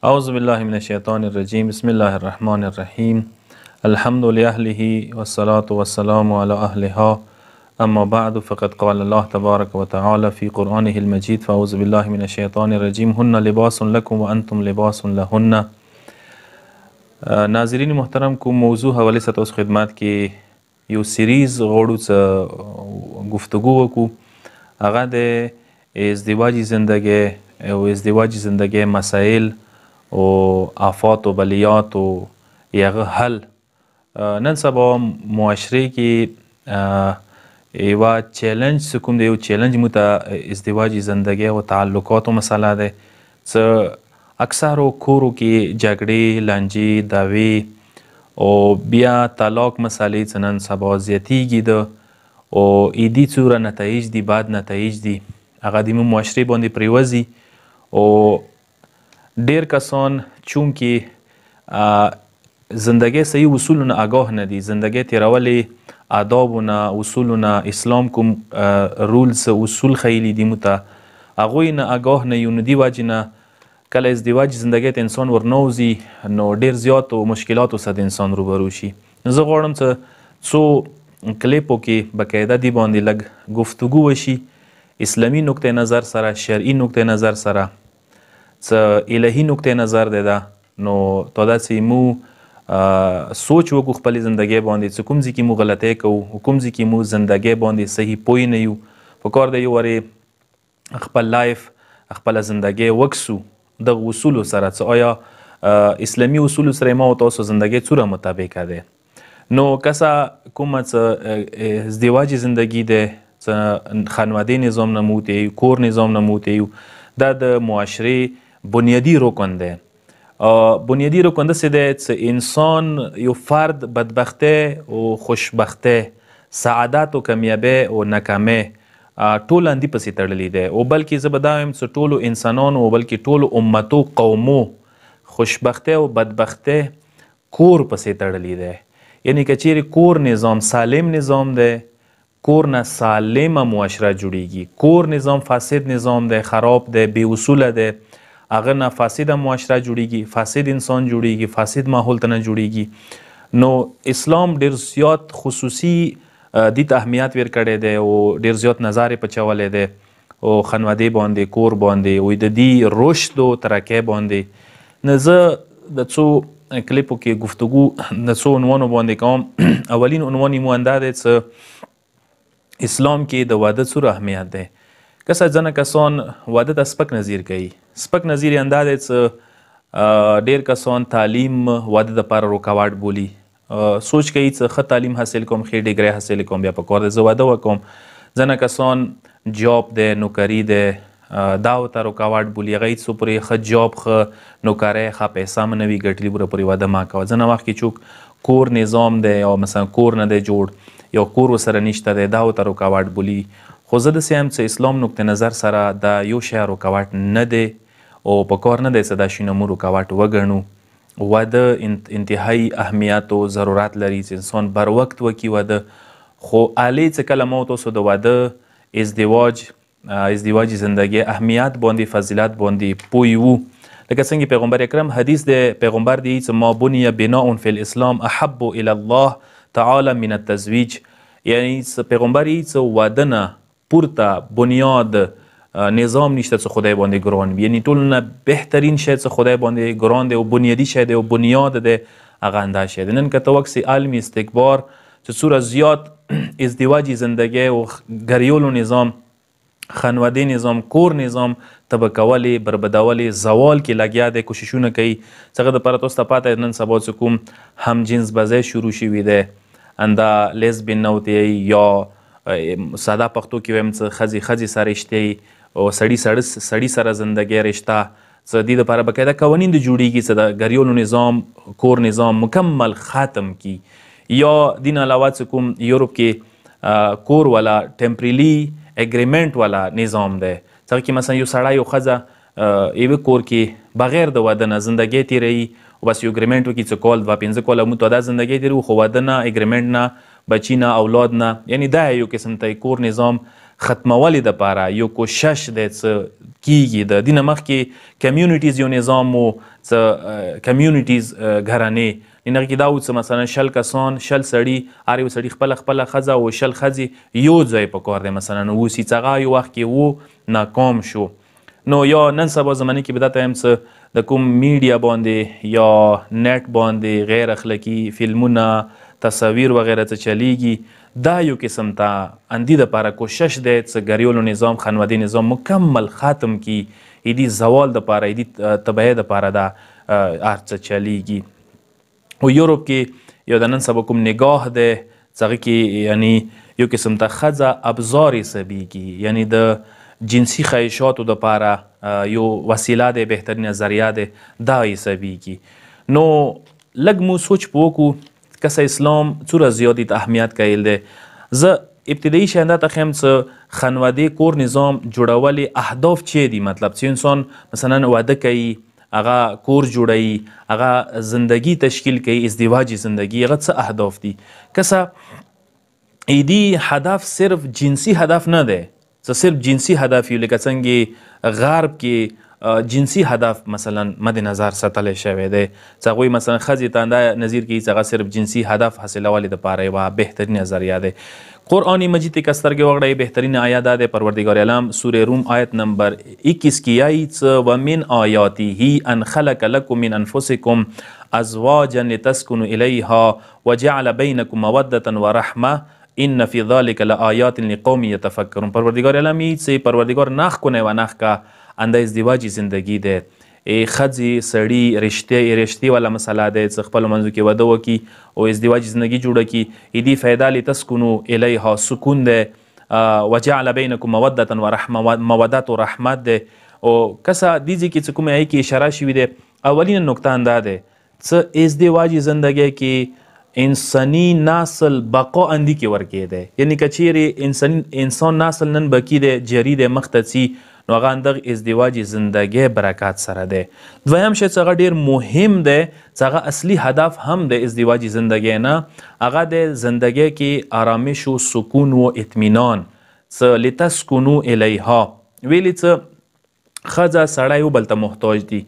أعوذ بالله من الشيطان الرجيم بسم الله الرحمن الرحيم الحمد لأهله والصلاة والسلام على أهلها أما بعد فقد قال الله تبارك وتعالى في قرآنه المجيد فأعوذ بالله من الشيطان الرجيم هن لباس لكم وأنتم لباس لهن. ناظرین محترم، کوم موضوع حواله څخه تاسو خدمت کې یو سیریز غوړو څه گفتگو وکړو، هغه د ازدواجی زندگی او ازدواجی زندگی مسائل او آفات و بلیات و یغه حل. نن سبا معاشره کې یوه چیلنج څه کوم دی، یو چیلنج مو ته ازدواجی زندگی او تعلقاتو مسله ده. څه اکثرو کورو کې جګړې، لانجې، دعوې او بیا طلاق مسالې څه نن سبا زیاتیږي ده او ایدي څومره نتایج دي، بد نتایج دي، هغه د معاشرې باندې پریوځي. او ډیر کسان چونکې زندگی صحیح اصولو نه آگاه نه دي، زندگی تیرولې آدابو نه، اصولو نه، اسلام کوم رولز اصول خیلی دي مو ته هغوی نه آگاه نه یو، نو دې وجې نه کله ازدواج زندگی ته انسان ورنوځي نو ډیر زیاتو مشکلاتو سره د انسان روبرو شي. زه غواړم څو کلیپو کې باقاعده دې باندې لږ گفتگو وشي، اسلامي نقطه نظر سره، شرعي نقطه نظر سره، څه الهي نقطه نظر دی ده. نو تا داسې مو سوچ وکړو خپل زندگی باندې، څه کوم ځای کې مو غلطۍ کوو، کوم ځای کې مو زندگی باندې صحیح پوه نه یو. پکار دی یو وارې خپل لایف، خپل زندگی وکسو د اصولو سره. څه آیا اسلامي اصولو سره ما او تاسو زندگی څومره مطابقه ده؟ نو کسا کومه څه ازدواجی زندگی ده، څه خانواده نظام نموته یو، کور نظام نموته یو، دا د معاشره بنیادی رکن ده. بنیادی رکن داسې ده څه انسان یو فرد بدبخته او خوشبخته، سعادت و کامیابی او ناکامي ټول اندی پسې تړلی دی. او بلکې زه به دا وایم چې ټولو انسانانو او بلکې ټولو امتو، قومو خوشبخته او بدبخته کور پسې تړلی دی. یعنی که چیرې کور نظام سالم نظام دی، کور نه سالمه معاشره جوړیږي. کور نظام فاسد نظام دی، خراب دی، بې اصوله دی، هغه نه فاسده معاشره جوړیږي، فاسد انسان جوړیږي، فاسد ماحول ته نه جوړیږي. نو اسلام ډیر زیات خصوصي دې ته اهمیت ورکړی دی او ډیر زیات نظر یې پچولی دی او خانواده باندې، کور باندې او د دې رشد او ترقۍ باندې. نو زه د څو کلیپو کې گفتگو د څو عنوانو باندې کوم. اولین عنوان یې مو انده دی څه اسلام کې د واده څومره اهمیت دی. کسه ځنه کسان واده ته سپک نظیر کوي. سپک نظیر یې انده دی څه ډیر کسان تعلیم واده دپاره رکاوټ بولي. سوچ کوي څه ښه تعلیم حاصل کوم، ښې ډګرۍ حاصل کوم، بیا پکار دی زه واده وکړم. ځنه کسان جاب دی، نوکري دی، دا ورته رکاوټ بولي. هغه هېڅ پورې ښه جاب، ښه نوکرۍ، ښه پیسه مو نه وي ګټلي، بوره پورې واده مه کوه. ځنه وخت کې چوک کور نظام دی او مثلا کور نه دی جوړ، یو کور ورسره نشته دی، دا ورته رکاوټ بولي. خو زه داسې یم څه اسلام نقطه نظر سره دا یو شی رکاوټ نه دی او پکار نه دی څه دا شیونه مو رکاوټ وګڼو. واده انتهایی اهمیت او ضرورت لري چې انسان بر وخت وکړي واده. خو الی څه کله ما تاسو د واده ازدواجی زندگی اهمیت باندې، فضیلت باندې پوه وو. لکه څنګه پیغمبر اکرم حدیث د پیغمبر دی چې ما بنی بناء فی الاسلام احب الی الله تعالی من التزویج. یعنی پیغمبر یې څه واده نه پورته بنیاد نظام نشته څه خدای باندې ګران وي. یعنی ټول نه بهترین شی څه خدای باندې ګران دی او بنیادی شی دی او بنیاد دی هغه انده شی دی. نن که ته وکسې عالمي استکبار چې څومره زیات ازدواجی زندگی او ګریولو نظام، خانواده نظام، کور نظام تبه کولې، بربدولې، زوال کې لګیا دی، کوششونه کوي. څنګه دپاره تاسو ته پاته نن سبا چې کوم هم جنس بازی شروع شوي دی، انده لیزبین نه ورته یا ساده پښتو کې وایم څه ښځې سره رشتې او سړي سره زندگی رشته. څه دې دپاره باقاعده قوانین د جوړیږي څه د ګریولو نظام، کور نظام مکمل ختم کی. یا دین علاوه څه کوم یورپ کې کور والا ټمپریلی اګریمنټ والا نظام دی. څنګه کې مثلا یو سړی یو ښځه یوه کور کې بغیر د واده نه زندگی تیروي او بس یو اګریمنټ وکړي څه کال 2-5 کاله مو دا زندگی تیرو، خو واده نه، اګریمنټ نه، بچی نه، اولاد نه. یعنی دا یو قسم ته کور نظام ختمولې دپاره یو کوشش دی څه کیږي. د دې نه مخکې کمیونټیز یو نظام و، څه کمیونټیز ګرانې هغې کې دا و څه مثلا 100 کسان 100 سړي هر یو سړي خپله ښځه او 100 ښځې یو ځای په کار دی مثلا اوسي، څه هغه یو وخت کې و ناکام شو. نو یا نن سبا زمانه کې به دا ته هم څه د کوم میډیا باندې یا نیټ باندې غیر اخلاقي فلمونه تصاویر وغیره څه چلیږي، دا یو قسم ته اندې دپاره کوشش دی څه ګریولو نظام خانوادي نظام مکمل ختم کی، ایدی زوال دپاره ایدی تبعیه دپاره دا هر څه چلیږي. او یوروپ کې یو د نن سبا کوم نگاه دی څه هغې کې یعنی یو قسم ته ښځه ابزار حسابیږي، یعنی د جنسي خواهشاتو دپاره یو وسیله دی، بهترینه ذریعه دی، دا حسابیږي. نو لږ مو سوچ په وکړو کسه اسلام څومره زیاتې ته اهمیت قایل دی. زه ابتدایي شیان دا ته ښیم څه خانوادې کور نظام جوړولې اهداف چی دي، مطلب چې انسان مثلا واده کوي، هغه کور جوړوي، هغه زندگی تشکیل کوي، ازدواجی زندگی، هغه څه اهداف دي. کسه ایدی هدف صرف جنسی هدف نه دی، څه صرف جنسی هدف یو لکه څنګه غرب کې جنسی هدف مثلا مد نظر ساتلی شوی دی، څه هغوی مثلا ښځې ته دا نظیر کوي چې هغه صرف جنسی هدف حاصلولې دپاره یوه بهترینه ذریعه دی. قرآن مجید ته که سترګې وغړئ بهترین آیه دا دی، پروردگار عالم سوره روم آیت نمبر 21 کې یایي څه ومن آیاته ان خلق لکم من انفسکم ازواجا لتسکنوا الیها وجعل بینکم مودة ورحمه ان فی ذلک لآیات لقوم یتفکرون. پروردگار عالم یایي چې پروردگار نخ کنه و نخ که انده ازدواجی زندگی ده، خځې سړي رشتې والا مسله ده چې خپلو منځو کې واده وکړي او ازدواجي زندگی جوړه کړي، ایدي فایده لتسکنو الیها سکون ده، وجعل بینکم مودة ورحمه مودت و رحمت ده. او کسه دې ځای کې چې کومې آیې کې اشاره شوي ده، اولینه نکته هم دا ده څه ازدواجي زندگی کې انسانی نسل بقا اندی کې ورکې ده، یعنی که چیرې انسان نسل نن بقی ده جری ده مخته څي نو هغه اندغه ازدواجي زندگی برکات سره ده. دویم شی چې هغه ډېر مهم دی چې هغه اصلي هدف هم د ازدواجي زندگی نه، هغه د زندگی کې آرامش و سکون و اطمینان، څه لتسکنو الیها ویلي څه ښځه سړی یو بل ته محتاج دي،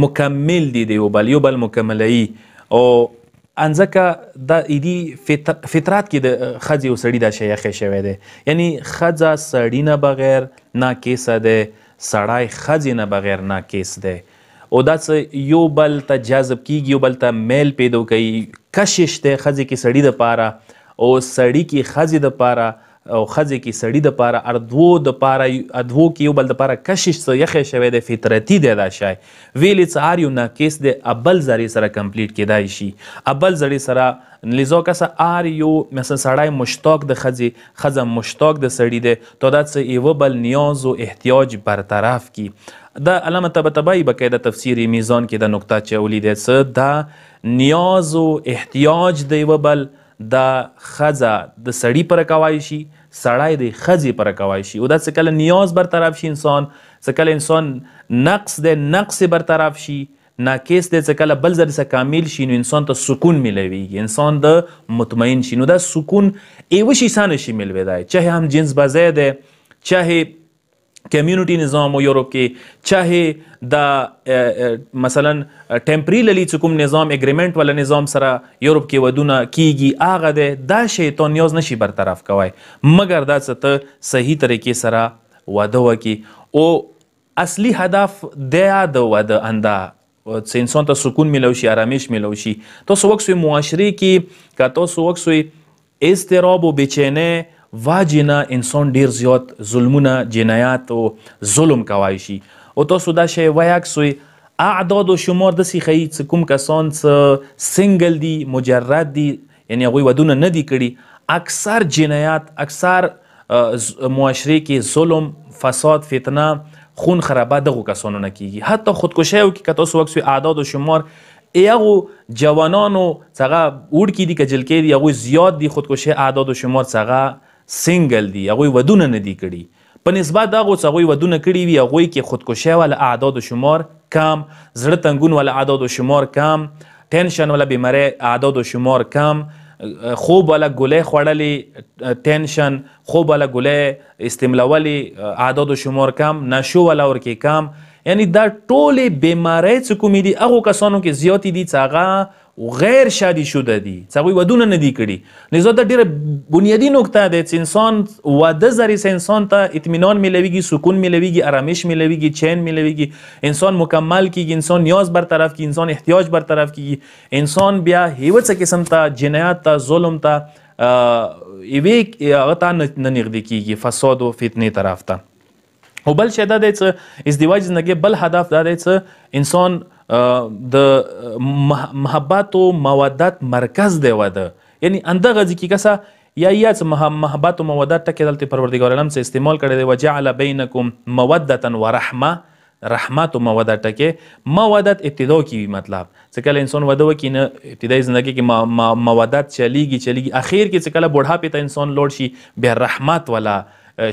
مکمل دي د یو بل مکملوي. او انځکه دا ایدي فطرت کې د ښځې او سړي دا شی یخی شوی دی، یعنی ښځه سړي نه بغیر ناکیسه دی، سړی ښځې نه بغیر ناکیس دی. او دا څه یو بل ته جذب کیږي، یو بل ته میل پیدا کوي، کشش دی ښځې کې سړي دپاره او سړي کې ښځې دپاره او ښځې کې سړي دپاره، اردوو دپاره ادوو کې یو بل دپاره کشش څه یخی شوی دی، فطرتي دی دا شی. ویلې څه هر یو ناقص دی ابل ذریعې سره کمپلیټ کیدای شي، ابل ذریعې سره لذا کسه هر یو مثلا سړی مشتاق د ښځې، ښځه مشتاق د سړي دی، تا دا څه یوه بل نیاز و احتیاج برطرف کی. دا علامه طباطبایی باقاعده تفسیر میزان کې دا نکته چولی دی څه دا نیاز و احتیاج د یوه بل دا ښځه د سړي پر کوای شي، سړی د ښځې پر کوای شي. او دا څه کله نیاز برطرف شي انسان، څه کله انسان نقص دی نقص برطرف شي، ناقص دی څه کله بل ځل څه کامل شي نو انسان ته سکون میلویږي، انسان د مطمئن شي. نو دا سکون ایوه شیزا نشي میلویدای، چاهے هم جنس بازی دی، چاهے کمیونٹی نظام و یوروپ کې، چاهے دا مثلا ټمپریللی چې کوم نظام اګریمنټ والا نظام سره یوروپ کې ودونه کیږي، هغه دی دا شی ته نیاز نشي برطرف کوای مګر دا څه ته صحیح طریقې سره واده وکړي. او اصلي هدف دا د واده انده چې انسان ته سکون میلو شي، آرامش میلو شي. تاسو وکسوی معاشرې کې که تاسو وکسوی اضطراب و بیچینه واجنه انسان ډیر زیات ظلمونه جنایات او ظلم کوای شي. او تاسو دا شی وایکسوی اعداد و شمار داسې ښیي چې کوم کسان څه سنګل دي، مجرد دي، یعنی هغوی ودونه نه دي کړي، اکثر جنایات، اکثر معاشرې کې ظلم، فساد، فتنه، خون خرابه دغو کسانو نه کیږي. حتی خودکشیو کې که تاسو وکسوی اعداد و شمار یغو جوانانو څنګه وړکي دي که جلکې دي هغوی زیات دي، خودکشي اعداد و شمار څنګه سنگل دي، هغوی ودونه نه دي کړي. په نسبت د هغو څه هغوی ودونه کړي وي هغوی کې خودکشي والا اعداد و شمار کم، زړه تنګون والا اعداد و شمار کم، ټینشن والا بیماری اعداد و شمار کم، خوب والا ګولۍ خوړلې، ټینشن، خوب والا ګولۍ استعمالولې، اعداد و شمار کم، نشو والا ورکې کم، یعنی دا ټولې بیماری چې کومې دي هغو کسانو کې زیاتې دي چې هغه غیر شادي شده دي، چې هغوی ودونه نه دي کړي. لذا دا ډېره بنیادي نکته ده چې انسان واده ذریعه انسان ته اطمینان میلویږي، سکون میلویږي، آرامش میلویږي، چین میلویږي، انسان مکمل کیږي، انسان نیاز برطرف کیږي، انسان احتیاج برطرف کیږي، انسان بیا هیڅ قسم ته جنایت ته، ظلم ته، هغه ته نه نږدې کیږي، فساد و فتنې طرف ته. او بل شی دا دی چې ازدواج زندگی بل هدف دا دی چې انسان د محبت و مودت مرکز دی واده، یعنی اندغه ځای کې کسه یا چې محبت و مودت ټکې دلته پروردګار عالم څه استعمال کړی دی، وجعل بینکم مودتا و رحمه، رحمت و مودت ټکې مودت ابتدا کی مطلب چې کله انسان واده وکړي نه ابتدایي زندگی کې مودت چلیږي، اخیر کې چې کله بوډھاپې ته انسان لوړ شي بیا رحمت والا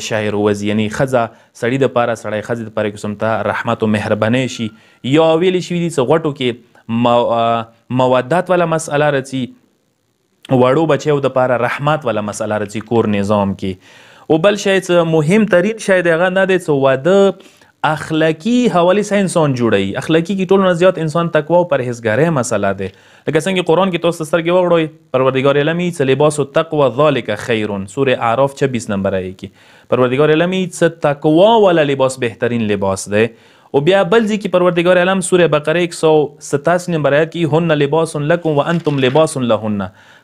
شاعر وزي، یعنی ښځه سړي دپاره، سړی ښځې دپاره قسم ته رحمت و مهرباني شي. یا ویلی شوي دي چې غوټو کې مودت والا مسئله رڅي، وړو بچیو دپاره رحمت والا مسئله رڅي کور نظام کې. او بل شی چې مهم ترین شی دی هغه دا دی چې واده اخلاقی حواله سره انسان جوړوي. اخلاقی کې ټولو نه زیات انسان تقوا او پرهیزګارۍ مسله ده. لکه څنګه قرآن کې تاسو سترګې وغړوئ، پروردګار علمي څه لباس التقوا ذالک خیر، سوره اعراف 26 نمبر آیه کې پروردګار علمي څه تقوا والا لباس بهترین لباس ده. او بیا بل ځای کې پروردګار عالم سوره بقره 187 نمبر آیت کې هن لباس لکم وانتم لباس لهن،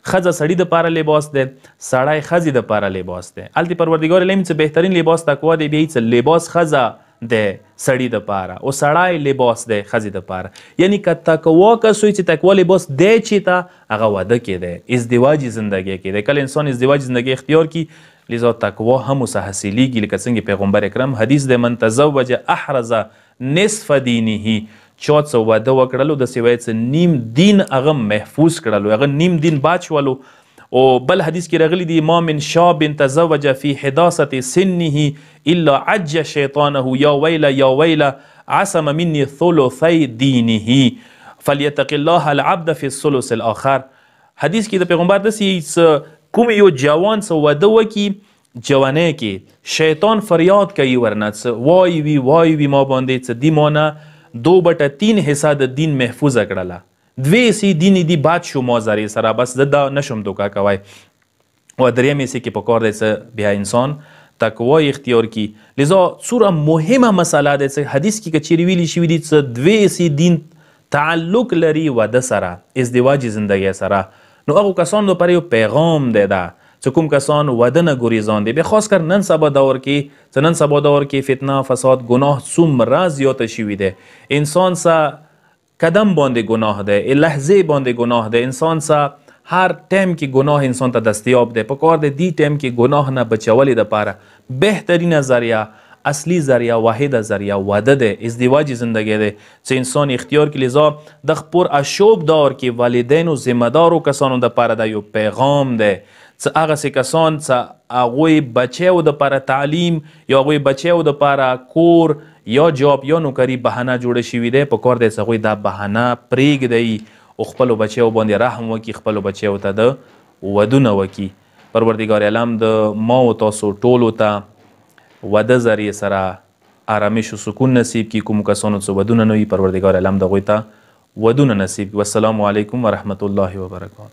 ښځه سړي دپاره لباس ده، سړی ښځې دپاره لباس ده. هلته پروردګار علم څه بهترین لباس تقوا دی، بیا څه لباس ښځه ده سړي دپاره، او سړی لباس ده ښځې دپاره. یعنی که تقوا کسوی چې تقوا لباس دی چې ته هغه واده کې دی، ازدواجي زندگی کې دی. کله انسان ازدواجي زندگی اختیار کی لذا تقوا هم ورڅخه حاصلیږي. لکه څنګه پیغمبر اکرم حدیث دی من تزوج احرز نصف دینه، چا څه واده وکړلو د سوای څه نیم دین هغه محفوظ کړلو، هغه نیم دین باد شولو. او بل حدیث کې راغلی دی ما من شاب تزوج فی حداثة سنه الا عج شیطانه یا ویل عصم مني ثلثي دینه فلیتق الله العبد فی الثلث الاخر. حدیث کې د پیغمبر داسې کوم یو جوان څه واده وکړي، جوانۍ کې شیطان فریاد کوي ورنه څه وای وی ما باندې څه دی مانه 2/3 حصہ د دین محفوظه کړله، 2 دین دی باد شو ما زری سره، بس دا نشم دوکا کوي. و درېمې سي کې پکار دی څه بیا انسان تقوا اختیار کی. لذا څومره مهمه مسله ده چې حدیث کې کچېرې ویلي شوي دي چې 2 دین تعلق لري واده سره، ازدواجي زندگی سره. نو هغو کسانو لپاره یو پیغام دی دا چې کوم کسان واده نه ګریزان دي، بیا خاص کر نن سبا دور کې چې نن سبا دور کې فتنه، فساد، ګناه څومره زیاته شوي دی. انسان سه قدم باندې گناه ده، لحظه باندې گناه ده، انسان سه هر ټیم کې گناه انسان ته دستیاب ده. پکار ده دی ټیم کې گناه نه بچولې دپاره بهترینه ذریعه، اصلی ذریعه، واحده ذریعه واده ده، ازدواجی زندگی ده چې انسان اختیار کې. لذا د خپور اشوب دور کې والدین و ذمه‌دارو کسانو دپاره ده یو پیغام ده چې هغه سې کسان چې هغوی بچیو دپاره تعلیم یا هغوی بچیو دپاره کور یا جاب یا نوکری بهانه جوړه شوي دی، په کار دی چې هغوی دا بهانه پرېږدئ او خپلو بچیو باندې رحم وکړي، خپلو بچیو ته د ودونه وکړي. پروردګار عالم د ما و تاسو ټولو ته واده ذریعې سره آرامش و سکون نصیب کړي. کوم کسانو څه ودونه نه وي پروردګار عالم د هغوی ته ودونه نصیب کړي. والسلام علیکم ورحمة الله وبرکاته.